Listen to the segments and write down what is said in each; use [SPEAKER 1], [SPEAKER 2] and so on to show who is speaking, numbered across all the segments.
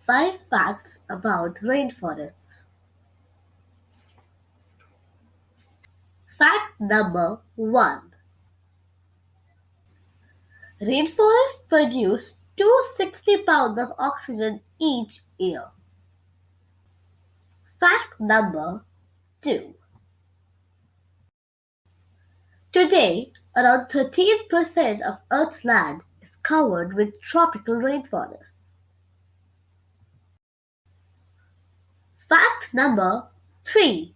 [SPEAKER 1] 5 facts about rainforests. Fact number 1. Rainforests produce 260 pounds of oxygen each year. Fact number 2. Today, around 13% of Earth's land is covered with tropical rainforests. Fact number 3.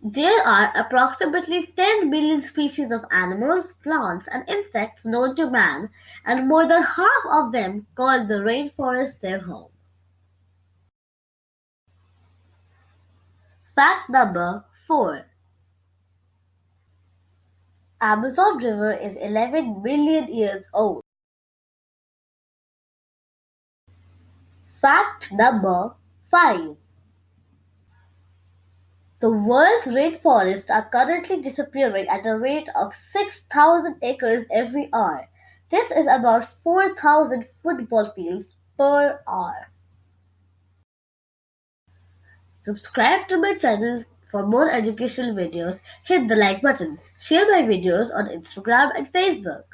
[SPEAKER 1] There are approximately 10 million species of animals, plants, and insects known to man, and more than half of them call the rainforest their home. Fact number 4. Amazon River is 11 million years old. Fact number 5. The world's rainforests are currently disappearing at a rate of 6,000 acres every hour. This is about 4,000 football fields per hour. Subscribe to my channel for more educational videos, hit the like button, share my videos on Instagram and Facebook.